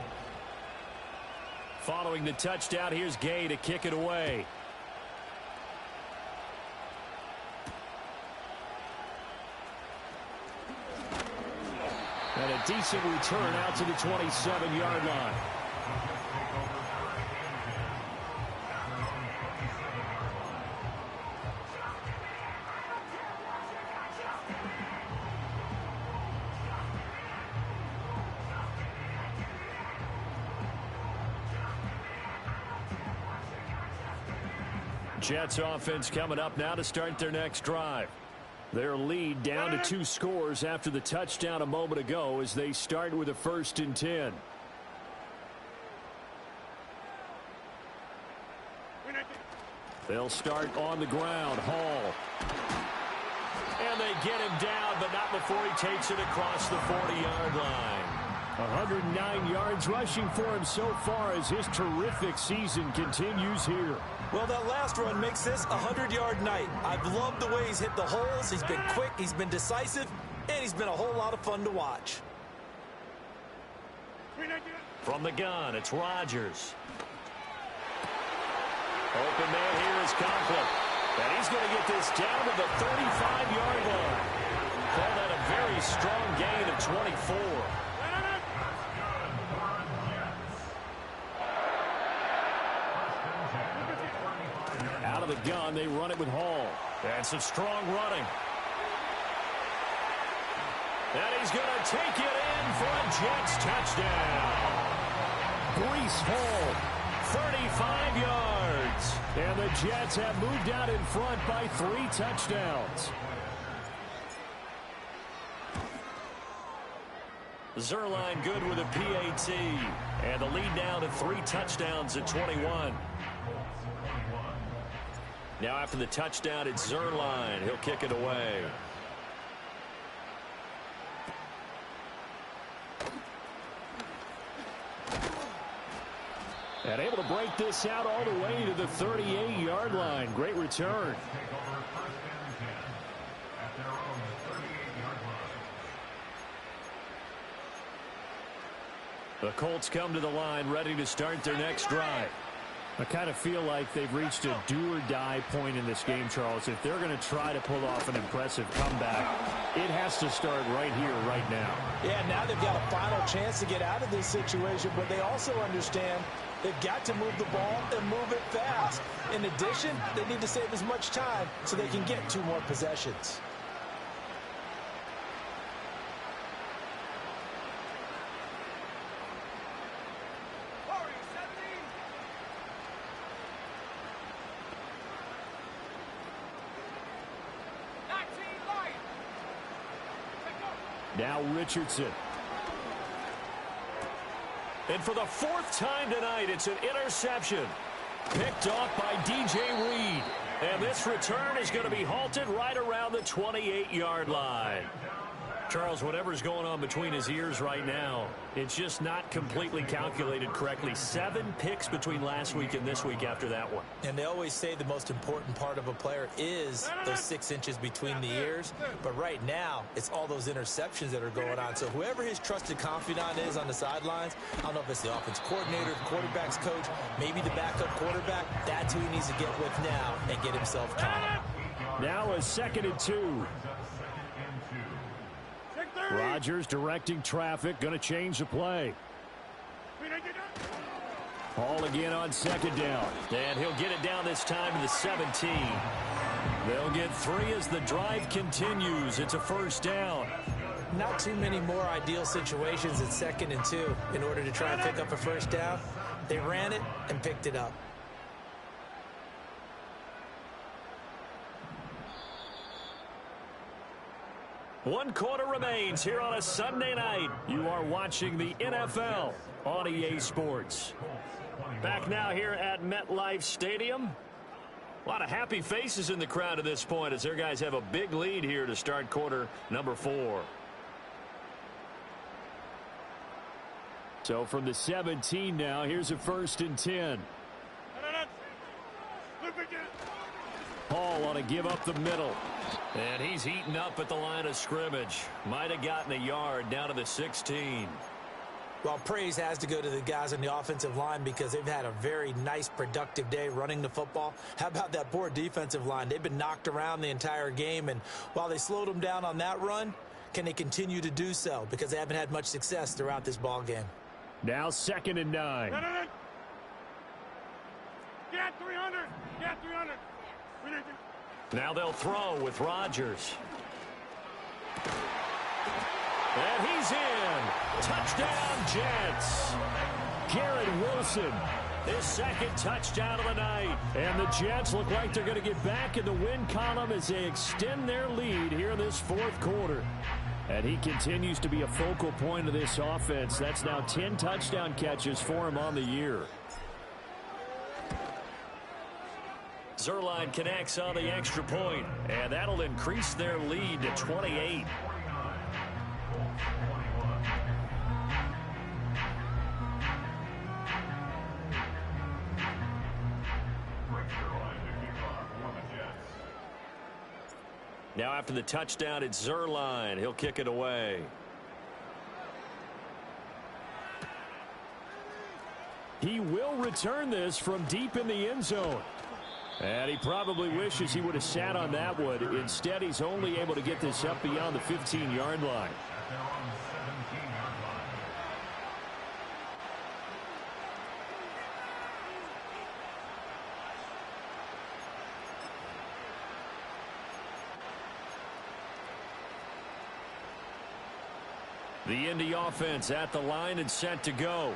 Following the touchdown, here's Gay to kick it away. And a decent return out to the 27-yard line. Jets offense coming up now to start their next drive. Their lead down to 2 scores after the touchdown a moment ago as they start with a 1st and 10. They'll start on the ground. Hall. And they get him down, but not before he takes it across the 40-yard line. 109 yards rushing for him so far as his terrific season continues here. Well, that last run makes this a 100-yard night. I've loved the way he's hit the holes. He's been quick, he's been decisive, and he's been a whole lot of fun to watch. From the gun, it's Rodgers. Open man here is Conklin. And he's going to get this down to the 35-yard line. Call that a very strong gain of 24. Out of the gun, they run it with Hall. And some strong running. And he's going to take it in for a Jets touchdown. Breece Hall, 35 yards. And the Jets have moved out in front by 3 touchdowns. Zuerlein good with a PAT. And the lead now to 3 touchdowns at 21. Now after the touchdown, it's Zuerlein. He'll kick it away. And able to break this out all the way to the 38-yard line. Great return. The Colts come to the line ready to start their next drive. I kind of feel like they've reached a do-or-die point in this game, Charles. If they're going to try to pull off an impressive comeback, it has to start right here, right now. Yeah, now they've got a final chance to get out of this situation, but they also understand they've got to move the ball and move it fast. In addition, they need to save as much time so they can get 2 more possessions. Now Richardson. And for the 4th time tonight, it's an interception. Picked off by DJ Reed. And this return is going to be halted right around the 28-yard line. Charles, whatever's going on between his ears right now, it's just not completely calculated correctly. 7 picks between last week and this week after that one. And they always say the most important part of a player is those 6 inches between the ears. But right now, it's all those interceptions that are going on. So whoever his trusted confidant is on the sidelines, I don't know if it's the offense coordinator, the quarterback's coach, maybe the backup quarterback, that's who he needs to get with now and get himself calm. Now a 2nd and 2. Rodgers directing traffic, going to change the play. Hall again on 2nd down. And he'll get it down this time to the 17. They'll get 3 as the drive continues. It's a 1st down. Not too many more ideal situations at 2nd and 2 in order to try and pick up a 1st down. They ran it and picked it up. One quarter remains here on a Sunday night. You are watching the NFL on EA Sports. Back now here at MetLife Stadium. A lot of happy faces in the crowd at this point as their guys have a big lead here to start quarter number 4. So from the 17 now, here's a 1st and 10. Hall on a give up the middle. And he's eaten up at the line of scrimmage. Might have gotten a yard down to the 16. Well, praise has to go to the guys on the offensive line because they've had a very nice, productive day running the football. How about that poor defensive line? They've been knocked around the entire game, and while they slowed them down on that run, can they continue to do so? Because they haven't had much success throughout this ball game. Now 2nd and 9. Get 300! Get 300! Now they'll throw with Rodgers. And he's in. Touchdown, Jets. Garrett Wilson. His 2nd touchdown of the night. And the Jets look like they're going to get back in the win column as they extend their lead here in this 4th quarter. And he continues to be a focal point of this offense. That's now 10 touchdown catches for him on the year. Zuerlein connects on the extra point, and that'll increase their lead to 28. Now after the touchdown, it's Zuerlein. He'll kick it away. He will return this from deep in the end zone. And he probably wishes he would have sat on that one. Instead, he's only able to get this up beyond the 15-yard line. The Indy offense at the line and set to go.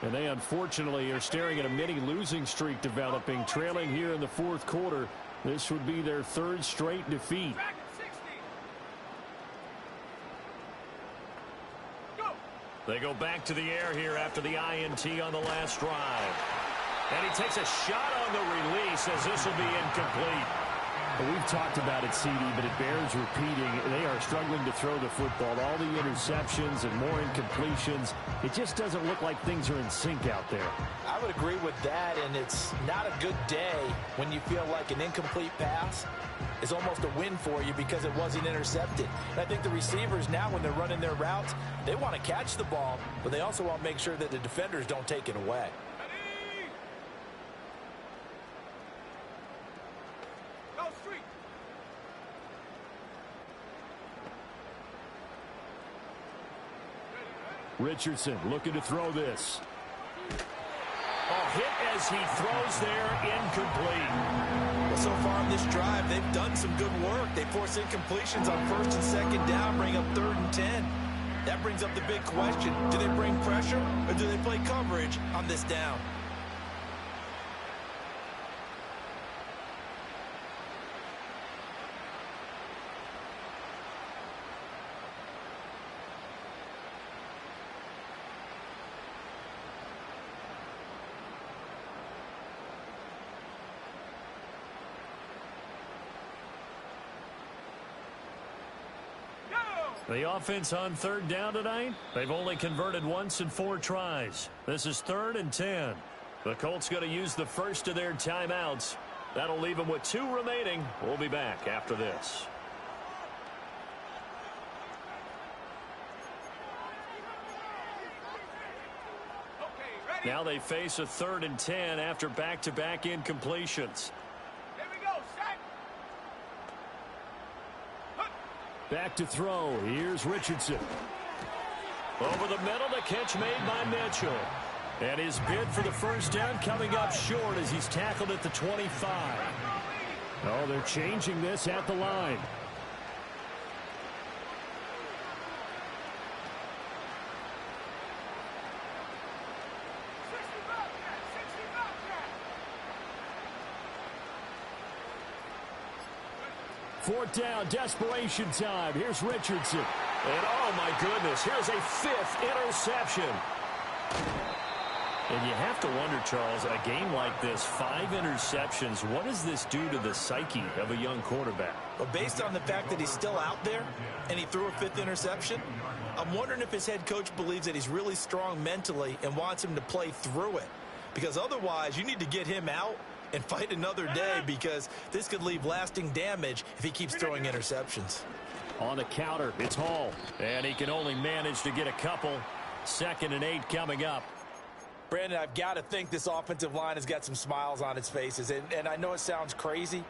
And they unfortunately are staring at a mini losing streak developing, trailing here in the 4th quarter. This would be their 3rd straight defeat. They go back to the air here after the INT on the last drive. And he takes a shot on the release as this will be incomplete. We've talked about it, CD, but it bears repeating. They are struggling to throw the football. All the interceptions and more incompletions. It just doesn't look like things are in sync out there. I would agree with that, and it's not a good day when you feel like an incomplete pass is almost a win for you because it wasn't intercepted. And I think the receivers now, when they're running their routes, they want to catch the ball, but they also want to make sure that the defenders don't take it away. Richardson looking to throw this. Oh, hit as he throws there, incomplete. Well, so far on this drive, they've done some good work. They force incompletions on 1st and 2nd down, bring up 3rd and 10. That brings up the big question. Do they bring pressure or do they play coverage on this down? The offense on 3rd down tonight, they've only converted once in 4 tries. This is 3rd and 10. The Colts going to use the first of their timeouts. That'll leave them with 2 remaining. We'll be back after this. Now they face a 3rd and 10 after back-to-back incompletions. Back to throw. Here's Richardson. Over the middle, the catch made by Mitchell. And his bid for the first down coming up short as he's tackled at the 25. Oh, they're changing this at the line. Fourth down, desperation time. Here's Richardson. And oh my goodness, here's a 5th interception. And you have to wonder, Charles, a game like this, 5 interceptions, what does this do to the psyche of a young quarterback? Well, based on the fact that he's still out there and he threw a 5th interception, I'm wondering if his head coach believes that he's really strong mentally and wants him to play through it. Because otherwise, you need to get him out and fight another day, because this could leave lasting damage if he keeps throwing interceptions. On the counter, it's Hall. And he can only manage to get a couple. 2nd and 8 coming up. Brandon, I've got to think this offensive line has got some smiles on its faces. And I know it sounds crazy,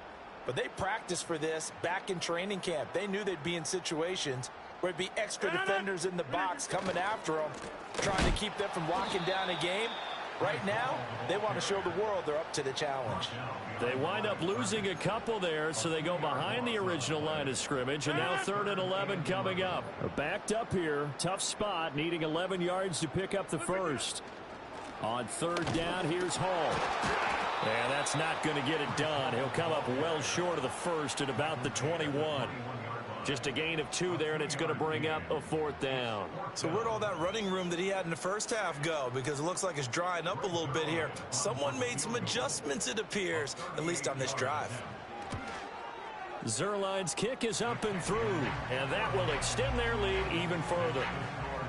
but they practiced for this back in training camp. They knew they'd be in situations where it'd be extra defenders in the box coming after them, trying to keep them from locking down a game. Right now, they want to show the world they're up to the challenge. They wind up losing a couple there, so they go behind the original line of scrimmage, and now 3rd and 11 coming up. Backed up here, tough spot, needing 11 yards to pick up the first. On 3rd down, here's Hall. And that's not going to get it done. He'll come up well short of the first at about the 21. Just a gain of 2 there, and it's going to bring up a 4th down. So where'd all that running room that he had in the first half go? Because it looks like it's drying up a little bit here. Someone made some adjustments, it appears, at least on this drive. Zerline's kick is up and through, and that will extend their lead even further.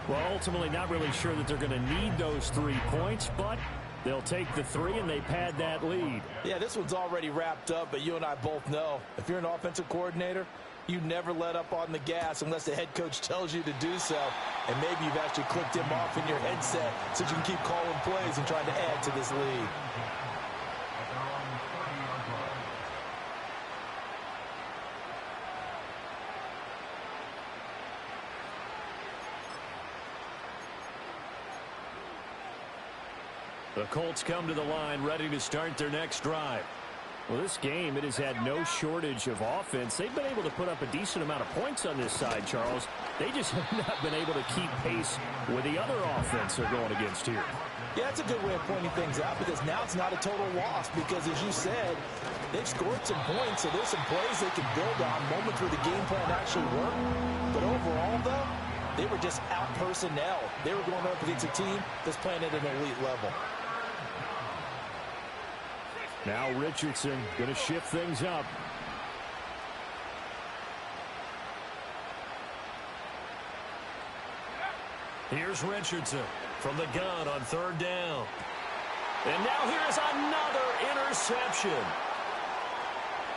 Well, ultimately not really sure that they're going to need those 3 points, but they'll take the 3 and they pad that lead. Yeah, this one's already wrapped up, but you and I both know if you're an offensive coordinator, you never let up on the gas unless the head coach tells you to do so. And maybe you've actually clicked him off in your headset so you can keep calling plays and trying to add to this lead. The Colts come to the line ready to start their next drive. Well, this game, it has had no shortage of offense. They've been able to put up a decent amount of points on this side, Charles. They just have not been able to keep pace with the other offense they're going against here. Yeah, that's a good way of pointing things out, because now it's not a total loss, because as you said, they've scored some points, so there's some plays they can build on, moments where the game plan actually worked. But overall, though, they were just out personnel. They were going up against a team that's playing at an elite level. Now Richardson going to shift things up. Here's Richardson from the gun on 3rd down. And now here's another interception.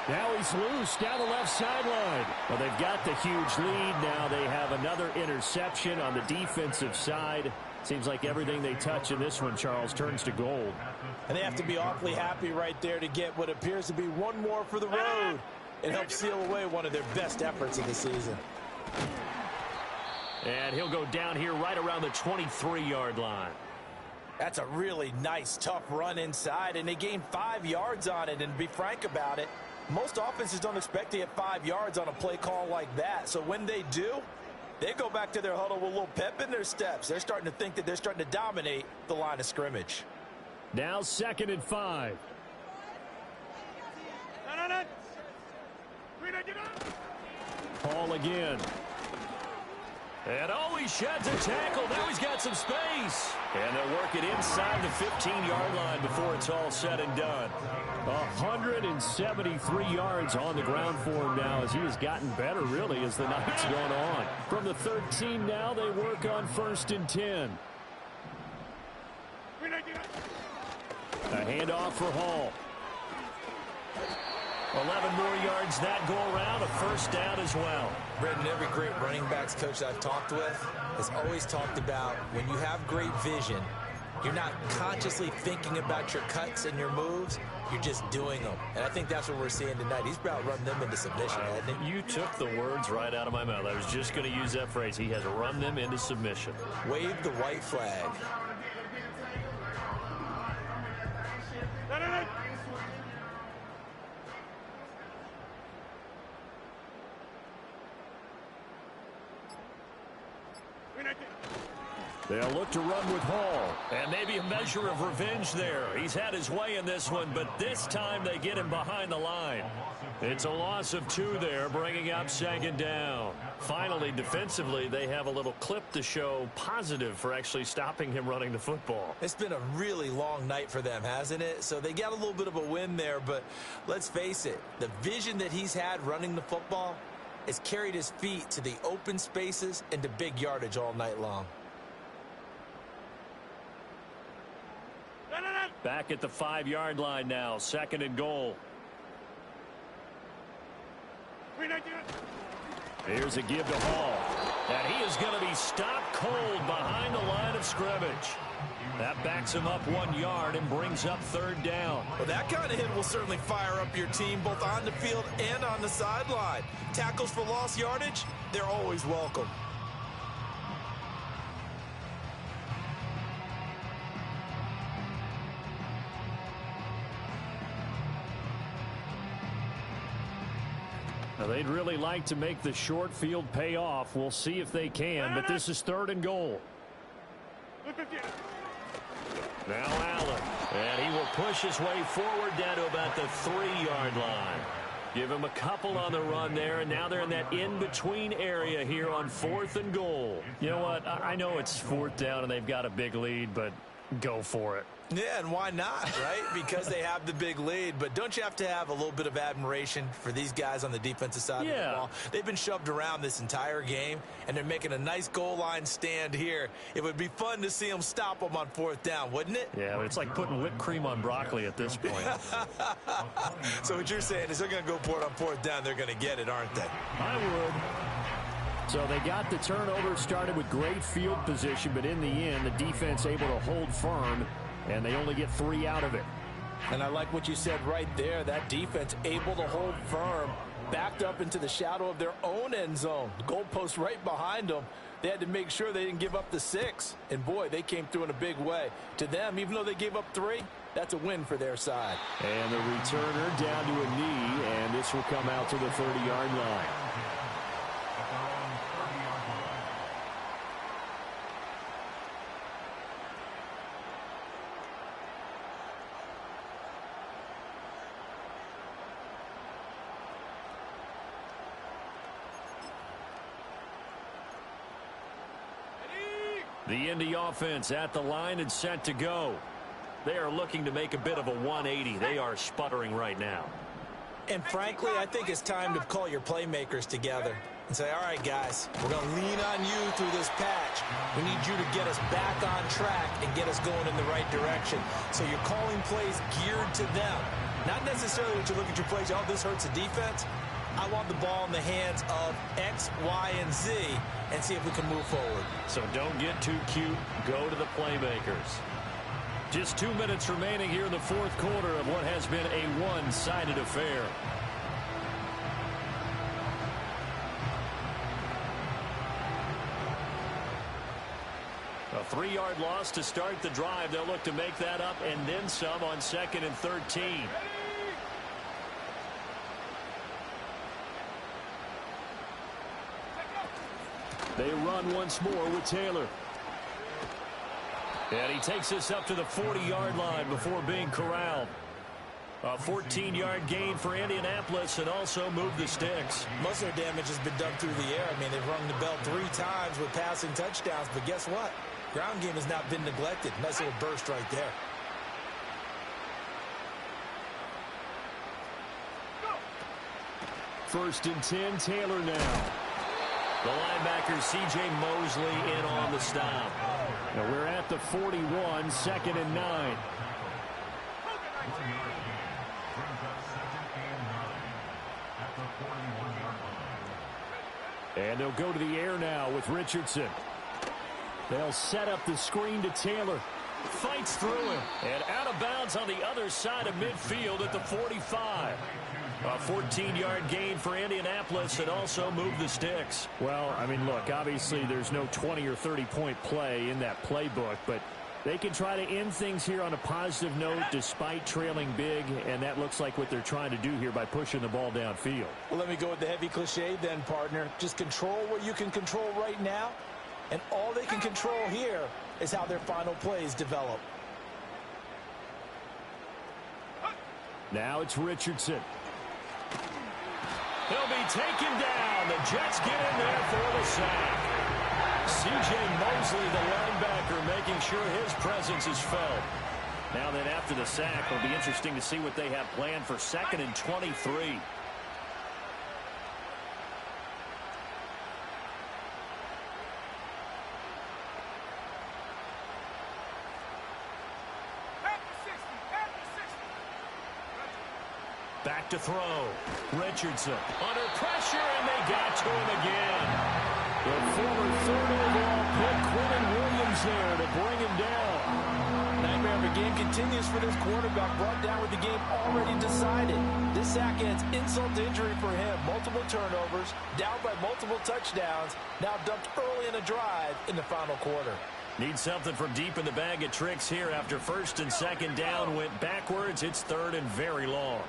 Now he's loose down the left sideline. Well, they've got the huge lead. Now they have another interception on the defensive side. Seems like everything they touch in this one, Charles, turns to gold. And they have to be awfully happy right there to get what appears to be one more for the road and help seal away one of their best efforts of the season. And he'll go down here right around the 23-yard line. That's a really nice, tough run inside, and they gained 5 yards on it. And to be frank about it, most offenses don't expect to get 5 yards on a play call like that. So when they do, they go back to their huddle with a little pep in their steps. They're starting to think that they're starting to dominate the line of scrimmage. Now 2nd and 5. Paul again. And he sheds a tackle. Now he's got some space. And they'll work it inside the 15-yard line before it's all said and done. 173 yards on the ground for him now as he has gotten better, really, as the night's gone on. From the 13 now, they work on 1st and 10. A handoff for Hall. 11 more yards that go around, a first down as well. Brendan, every great running backs coach I've talked with has always talked about when you have great vision, you're not consciously thinking about your cuts and your moves, you're just doing them. And I think that's what we're seeing tonight. He's about run them into submission, hasn't he? You took the words right out of my mouth. I was just going to use that phrase. He has run them into submission. Wave the white flag. They'll look to run with Hall. And maybe a measure of revenge there. He's had his way in this one, but this time they get him behind the line. It's a loss of 2 there, bringing up 2nd down. Finally, defensively, they have a little clip to show positive for actually stopping him running the football. It's been a really long night for them, hasn't it? So they got a little bit of a win there, but let's face it, the vision that he's had running the football has carried his feet to the open spaces and to big yardage all night long. Back at the 5-yard line now, 2nd and goal. Here's a give to Hall. And he is going to be stopped cold behind the line of scrimmage. That backs him up 1 yard and brings up 3rd down. Well, that kind of hit will certainly fire up your team both on the field and on the sideline. Tackles for lost yardage, they're always welcome. Now, they'd really like to make the short field pay off. We'll see if they can, but this is 3rd and goal. Now Allen, and he will push his way forward down to about the 3-yard line. Give him a couple on the run there, and now they're in that in-between area here on 4th and goal. You know what? I know it's 4th down and they've got a big lead, but go for it. Yeah, and why not, right? Because they have the big lead. But don't you have to have a little bit of admiration for these guys on the defensive side of the ball? They've been shoved around this entire game, and they're making a nice goal line stand here. It would be fun to see them stop them on 4th down, wouldn't it? Yeah, but it's like putting whipped cream on broccoli at this point. So what you're saying is they're going to go for it on 4th down. They're going to get it, aren't they? I would. So they got the turnover, started with great field position, but in the end, the defense able to hold firm, and they only get 3 out of it. And I like what you said right there. That defense able to hold firm, backed up into the shadow of their own end zone. The goalpost right behind them. They had to make sure they didn't give up the 6. And, boy, they came through in a big way. To them, even though they gave up 3, that's a win for their side. And the returner down to a knee, and this will come out to the 30-yard line. The Indy offense at the line and set to go. They are looking to make a bit of a 180. They are sputtering right now. And frankly, I think it's time to call your playmakers together and say, all right, guys, we're going to lean on you through this patch. We need you to get us back on track and get us going in the right direction. So you're calling plays geared to them. Not necessarily that you look at your plays, oh, this hurts the defense. I want the ball in the hands of X, Y, and Z and see if we can move forward. So don't get too cute. Go to the playmakers. Just 2 minutes remaining here in the 4th quarter of what has been a one-sided affair. A 3-yard loss to start the drive. They'll look to make that up and then some on 2nd and 13. They run once more with Taylor. And he takes us up to the 40-yard line before being corralled. A 14-yard gain for Indianapolis and also moved the sticks. Most of their damage has been done through the air. I mean, they've rung the bell 3 times with passing touchdowns, but guess what? Ground game has not been neglected. Nice little burst right there. First and 10, Taylor now. The linebacker, C.J. Mosley, in on the stop. Now we're at the 41, 2nd and 9. And they'll go to the air now with Richardson. They'll set up the screen to Taylor. Fights through him. And out of bounds on the other side of midfield at the 45. A 14-yard gain for Indianapolis and also moved the sticks. Well, I mean, look, obviously there's no 20 or 30-point play in that playbook, but they can try to end things here on a positive note despite trailing big, and that looks like what they're trying to do here by pushing the ball downfield. Well, let me go with the heavy cliche then, partner. Just control what you can control right now, and all they can control here is how their final plays develop. Now it's Richardson. He'll be taken down. The Jets get in there for the sack. C.J. Mosley, the linebacker, making sure his presence is felt. Now then, after the sack, it'll be interesting to see what they have planned for 2nd and 23. Back to throw. Richardson under pressure, and they got to him again. The former 3rd overall pick, Quentin Williams, there to bring him down. Nightmare of a game continues for this quarterback, brought down with the game already decided. This sack adds insult to injury for him. Multiple turnovers, down by multiple touchdowns, now dumped early in a drive in the final quarter. Need something from deep in the bag of tricks here after 1st and 2nd down went backwards. It's 3rd and very long.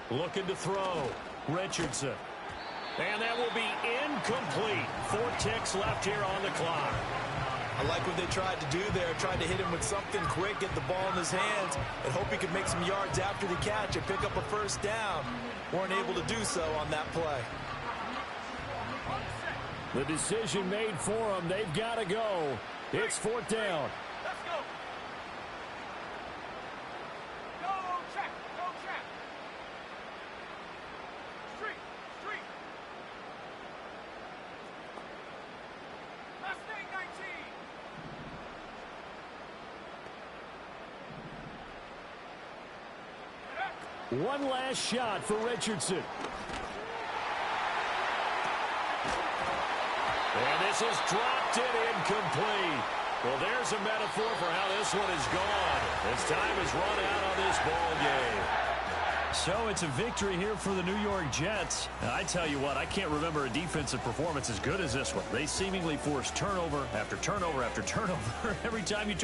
Looking to throw. Richardson. And that will be incomplete. 4 ticks left here on the clock. I like what they tried to do there. Tried to hit him with something quick, get the ball in his hands, and hope he could make some yards after the catch and pick up a 1st down. Weren't able to do so on that play. The decision made for them. They've got to go. It's 4th down. One last shot for Richardson. And this is dropped it incomplete. Well, there's a metaphor for how this one is gone. As time has run out on this ball game. So it's a victory here for the New York Jets. And I tell you what, I can't remember a defensive performance as good as this one. They seemingly forced turnover after turnover after turnover every time you